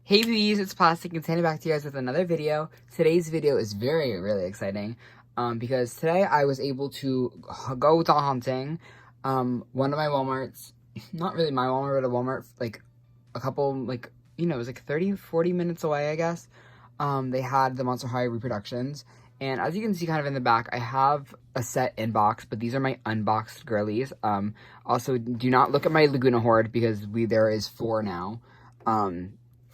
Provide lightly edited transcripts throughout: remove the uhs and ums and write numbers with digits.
Hey bees, it's Plastic and standing back to you guys with another video. Today's video is really exciting because today I was able to go doll hunting. One of my Walmarts, not really my Walmart, but a Walmart like a couple, like, you know, it was like 30-40 minutes away, I guess. They had the Monster High reproductions, and as you can see kind of in the back, I have a set in box, but these are my unboxed girlies. Also, do not look at my Laguna Horde because there is 4 now.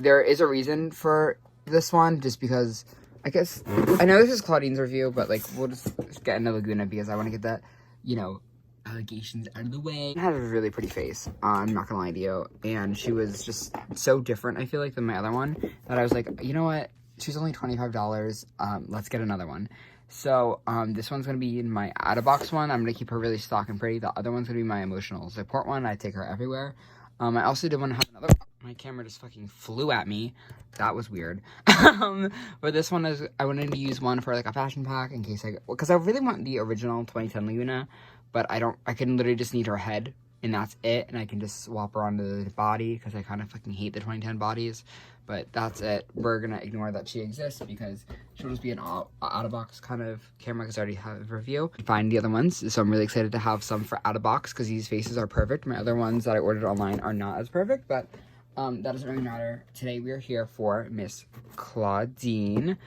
There is a reason for this one, just because, I guess, I know this is Clawdeen's review, but, like, we'll just get into Laguna because I want to get that, you know, allegations out of the way. She had a really pretty face, I'm not gonna lie to you, and she was just so different, I feel like, than my other one, that I was like, you know what, she's only $25, let's get another one. So, this one's gonna be in my out-of-box one. I'm gonna keep her really stock and pretty. The other one's gonna be my emotional support one. I take her everywhere. I also did want to have another. My camera just fucking flew at me. That was weird. But this one is, I wanted to use one for like a fashion pack in case because I really want the original 2010 Laguna, but I can literally just need her head and that's it, and I can just swap her onto the body because I kind of fucking hate the 2010 bodies. But that's it. We're gonna ignore that she exists because she'll just be an out-of-box kind of camera because I already have a review. Find the other ones, so I'm really excited to have some for out-of-box because these faces are perfect. My other ones that I ordered online are not as perfect, but that doesn't really matter. Today we are here for Miss Clawdeen.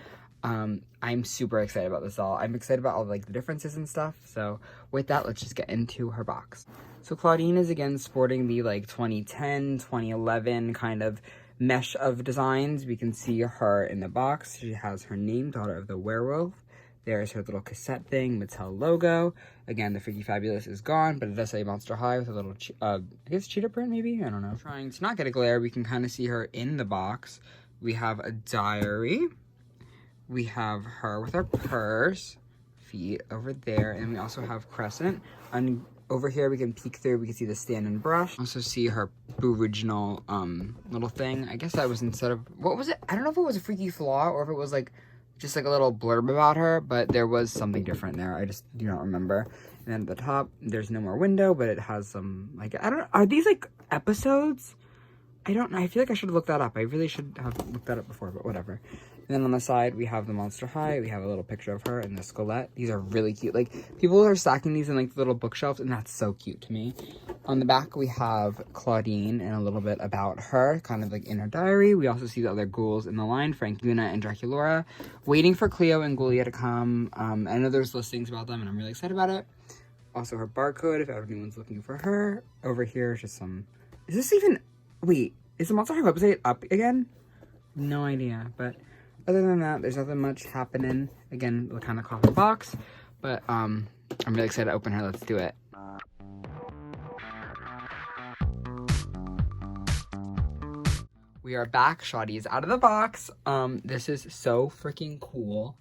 I'm super excited about this doll. I'm excited about all like the differences and stuff. So with that, let's just get into her box. So Clawdeen is again sporting the like 2010, 2011 kind of mesh of designs. We can see her in the box. She has her name, Daughter of the Werewolf. There's her little cassette thing, Mattel logo. Again, the Freaky Fabulous is gone, but it does say Monster High with a little, I guess cheetah print maybe? I don't know. Trying to not get a glare, we can kind of see her in the box. We have a diary. We have her with her purse, feet over there, and we also have Crescent. And over here we can peek through, we can see the stand and brush. Also see her original little thing. I guess that was instead of, what was it? I don't know if it was a freaky flaw or if it was like just like a little blurb about her, but there was something different there. I just do not remember. And then at the top, there's no more window, but it has some, like, I don't know, are these like episodes? I don't know. I feel like I should look that up. I really should have looked that up before, but whatever. And then on the side, we have the Monster High. We have a little picture of her and the skelette. These are really cute. Like, people are stacking these in, like, little bookshelves, and that's so cute to me. On the back, we have Clawdeen and a little bit about her, kind of, like, in her diary. We also see the other ghouls in the line, Frank, Luna, and Draculaura. Waiting for Cleo and Ghoulia to come. I know there's listings about them, and I'm really excited about it. Also, her barcode, if anyone's looking for her. Over here is just some... Is this even... Wait, is the Monster High website up again? No idea, but... Other than that, there's nothing much happening. Again, the kind of coffee box. But, I'm really excited to open her. Let's do it. We are back. Shawty's out of the box. This is so freaking cool.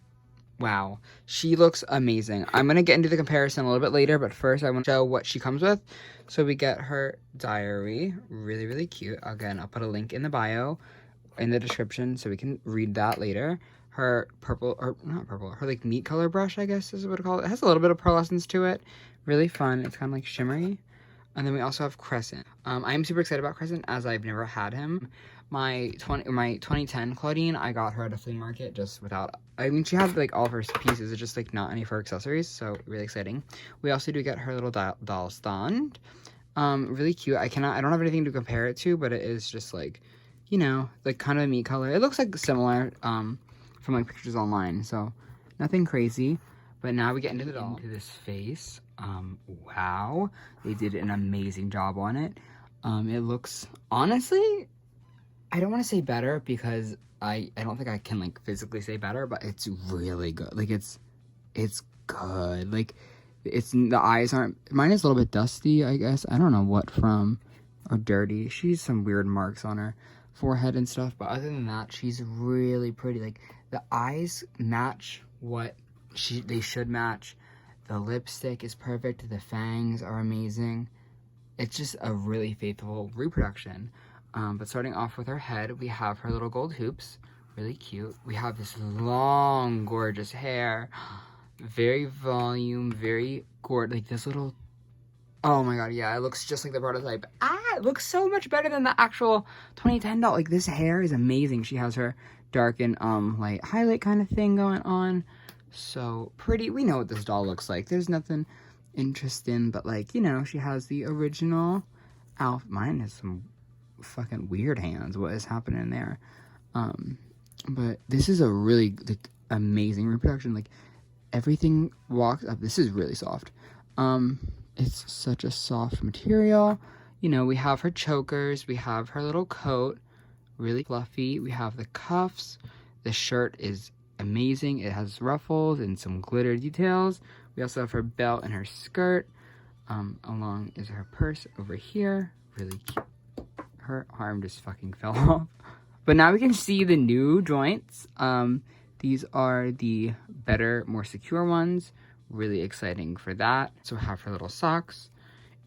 Wow. She looks amazing. I'm going to get into the comparison a little bit later, but first I want to show what she comes with. So we get her diary. Really cute. Again, I'll put a link in the bio, in the description, so we can read that later. Her purple, or not purple, her like meat color brush, I guess is what I call it. It has a little bit of pearlescence to it. Really fun. It's kind of like shimmery. And then we also have Crescent. I'm super excited about Crescent as I've never had him. My 2010 Clawdeen, I got her at a flea market just without, I mean, she had like all of her pieces, it's just like not any of her accessories, so really exciting. We also do get her little doll stand. Really cute. I don't have anything to compare it to, but it is just like, you know, like kind of a meat color. It looks like similar from like pictures online, so nothing crazy. But now we get into the doll. Into this face. Wow, they did an amazing job on it. It looks, honestly, I don't want to say better because I don't think I can like physically say better, but it's really good. Like it's good. Like the eyes aren't, mine is a little bit dusty, I guess. I don't know what from, or dirty. She's some weird marks on her forehead and stuff, but other than that, she's really pretty. Like the eyes match what they should match. The lipstick is perfect. The fangs are amazing. It's just a really faithful reproduction. But starting off with her head, we have her little gold hoops. Really cute. We have this long, gorgeous hair. Very volume, very gorgeous. Like this little... Oh my god, yeah, it looks just like the prototype. Ah, It looks so much better than the actual 2010 doll. Like, this hair is amazing. She has her dark and light highlight kind of thing going on. So pretty. We know what this doll looks like. There's nothing interesting, but like, you know, she has the original outfit. Mine has some fucking weird hands. What is happening there? But this is a really like amazing reproduction. Like, everything walks up. This is really soft. It's such a soft material. You know, we have her chokers, we have her little coat, really fluffy. We have the cuffs. The shirt is amazing. It has ruffles and some glitter details. We also have her belt and her skirt. Along is her purse over here. Really cute. Her arm just fucking fell off. But now we can see the new joints. These are the better, more secure ones. Really exciting for that. So we have her little socks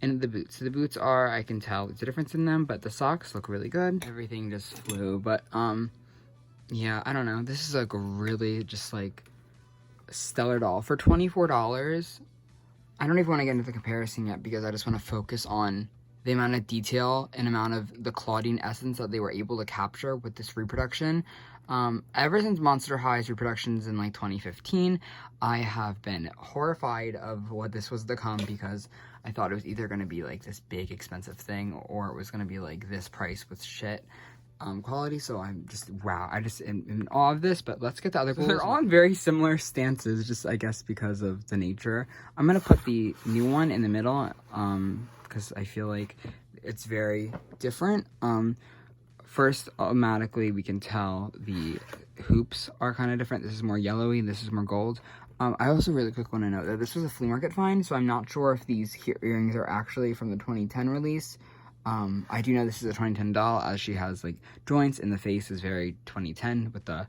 and the boots. So the boots are, I can tell there's a difference in them, but the socks look really good. Everything just flew, but yeah, I don't know. This is like really just like stellar doll for $24. I don't even want to get into the comparison yet because I just want to focus on the amount of detail and amount of the Clawdeen essence that they were able to capture with this reproduction. Ever since Monster High's reproductions in like 2015, I have been horrified of what this was to come because I thought it was either going to be like this big expensive thing or it was going to be like this price with shit quality. So I'm just, wow, I just am in awe of this. But let's get to other. They're all in very similar stances, just I guess because of the nature. I'm going to put the new one in the middle because I feel like it's very different. First, automatically, we can tell the hoops are kind of different. This is more yellowy, this is more gold. I also really quick want to note that this was a flea market find, so I'm not sure if these earrings are actually from the 2010 release. I do know this is a 2010 doll, as she has, like, joints, and the face is very 2010, with the,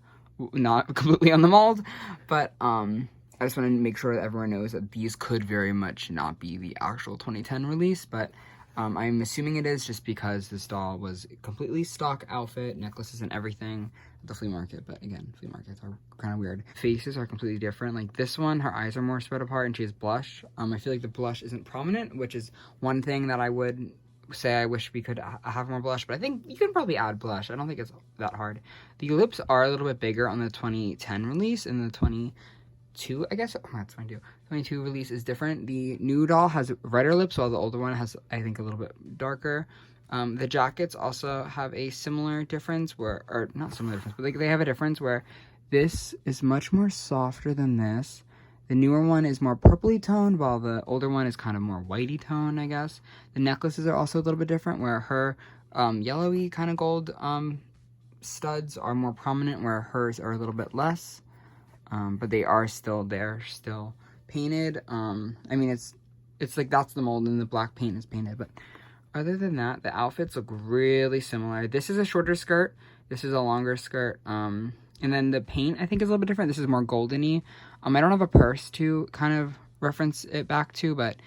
not completely on the mold, but, I just want to make sure that everyone knows that these could very much not be the actual 2010 release, but I'm assuming it is just because this doll was a completely stock outfit, necklaces and everything at the flea market. But again, flea markets are kind of weird. Faces are completely different. Like this one, her eyes are more spread apart and she has blush. I feel like the blush isn't prominent, which is one thing that I would say I wish we could have more blush. But I think you can probably add blush. I don't think it's that hard. The lips are a little bit bigger on the 2010 release and the 22, I guess. Oh, that's 22. 22 release is different. The new doll has redder lips, while the older one has, I think, a little bit darker. The jackets also have a similar difference, or not similar difference, but like they have a difference where this is much more softer than this. The newer one is more purpley toned, while the older one is kind of more whitey toned, I guess. The necklaces are also a little bit different, where her yellowy kind of gold studs are more prominent, where hers are a little bit less. But they are still there, still painted. I mean, it's like that's the mold and the black paint is painted, but other than that, the outfits look really similar. This is a shorter skirt, this is a longer skirt, and then the paint I think is a little bit different. This is more goldeny. I don't have a purse to kind of reference it back to, but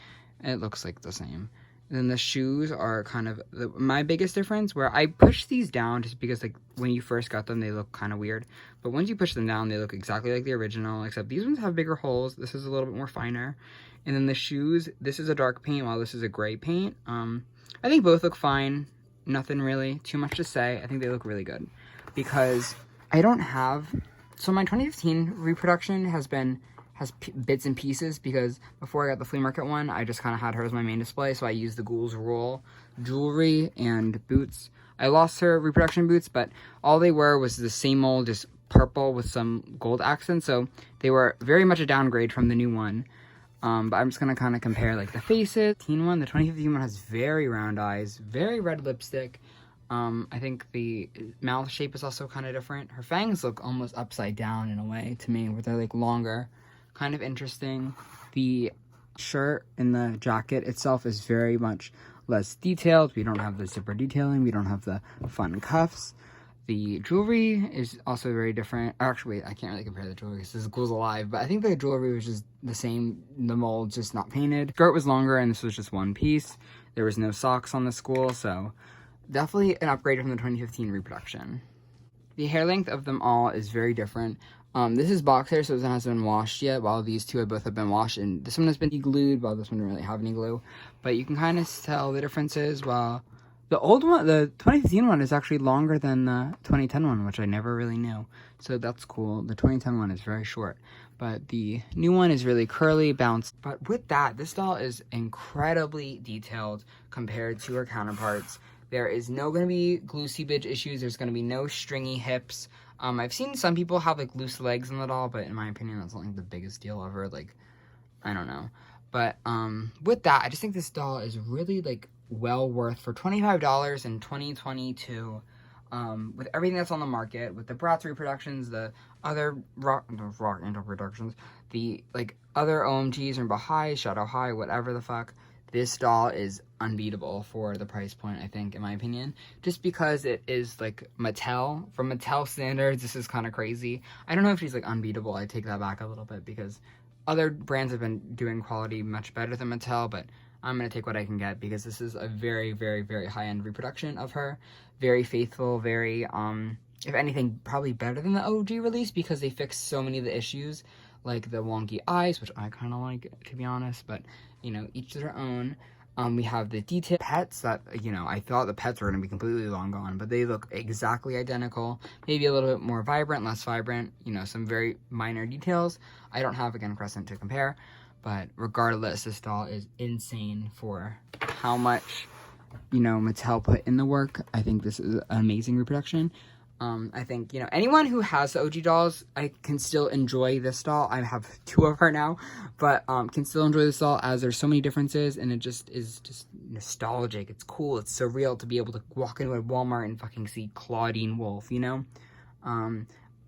it looks like the same. And then the shoes are kind of my biggest difference, where I push these down just because like when you first got them, they look kind of weird. But once you push them down, they look exactly like the original, except these ones have bigger holes. This is a little bit more finer. And then the shoes, this is a dark paint while this is a gray paint. I think both look fine. Nothing really too much to say. I think they look really good because I don't have, so my 2015 reproduction has bits and pieces because before I got the flea market one, I just kind of had her as my main display, so I used the Ghoul's Rule jewelry and boots. I lost her reproduction boots, but all they were was the same mold, just purple with some gold accents, so they were very much a downgrade from the new one. But I'm just going to kind of compare like the faces. The 2015 one has very round eyes, very red lipstick. I think the mouth shape is also kind of different. Her fangs look almost upside down in a way to me, where they're like longer. Kind of interesting. The shirt and the jacket itself is very much less detailed. We don't have the zipper detailing. We don't have the fun cuffs. The jewelry is also very different. Actually, wait, I can't really compare the jewelry because this Ghoul's alive, but I think the jewelry was just the same. The mold just not painted. Skirt was longer and this was just one piece. There was no socks on the school, so definitely an upgrade from the 2015 reproduction. The hair length of them all is very different. This is box hair, so this one hasn't been washed yet, while these two both have been washed, and this one has been glued, while this one didn't really have any glue. But you can kind of tell the differences, while The old one, the 2015 one is actually longer than the 2010 one, which I never really knew. So that's cool. The 2010 one is very short, but the new one is really curly, bounced. But with that, this doll is incredibly detailed compared to her counterparts. There is no going to be glue seepage issues. There's going to be no stringy hips. I've seen some people have like loose legs in the doll, but in my opinion, that's not like the biggest deal ever. Like, I don't know. But with that, I just think this doll is really like well worth for $25 in 2022. With everything that's on the market, with the Bratz reproductions, the other rock angel productions, the like other OMGs and Bahai, Shadow High, whatever the fuck, this doll is unbeatable for the price point, I think, in my opinion. Just because it is like Mattel. From Mattel standards, this is kind of crazy. I don't know if she's like unbeatable. I take that back a little bit because other brands have been doing quality much better than Mattel, but I'm going to take what I can get because this is a very, very, very high-end reproduction of her. Very faithful, very, if anything, probably better than the OG release because they fixed so many of the issues, like the wonky eyes, which I kind of like, to be honest, but, you know, each to their own. We have the detailed pets that, you know, I thought the pets were going to be completely long gone, but they look exactly identical. Maybe a little bit more vibrant, less vibrant, you know, some very minor details. I don't have, again, Crescent to compare, but regardless, this doll is insane for how much, you know, Mattel put in the work. I think this is an amazing reproduction. I think, you know, anyone who has the OG dolls, I can still enjoy this doll. I have 2 of her now, but can still enjoy this doll as there's so many differences, and it just is just nostalgic. It's cool. It's surreal to be able to walk into a Walmart and fucking see Clawdeen Wolf, you know?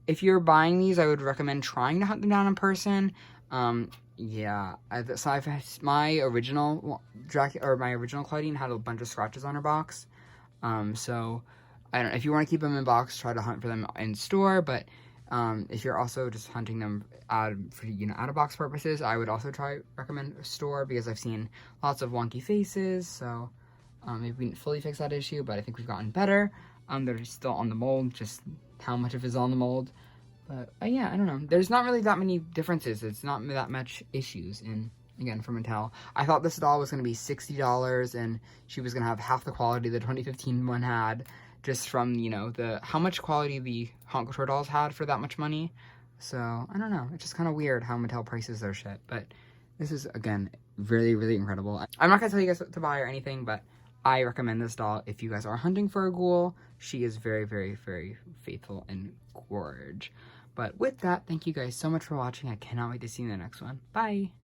If you're buying these, I would recommend trying to hunt them down in person. Yeah, my original Clawdeen had a bunch of scratches on her box. So I don't know, if you want to keep them in box, try to hunt for them in store, but if you're also just hunting them for, you know, out of box purposes, I would also recommend a store because I've seen lots of wonky faces. So maybe we didn't fully fix that issue, but I think we've gotten better. They're still on the mold, just how much of it is on the mold. But yeah, I don't know. There's not really that many differences. It's not that much issues in, again, from Mattel. I thought this doll was going to be $60 and she was going to have half the quality the 2015 one had, just from, you know, how much quality the Haunt Couture dolls had for that much money. So, I don't know. It's just kind of weird how Mattel prices their shit. But this is, again, really, really incredible. I'm not going to tell you guys what to buy or anything, but I recommend this doll if you guys are hunting for a ghoul. She is very, very, very faithful and gorge. But with that, thank you guys so much for watching. I cannot wait to see you in the next one. Bye!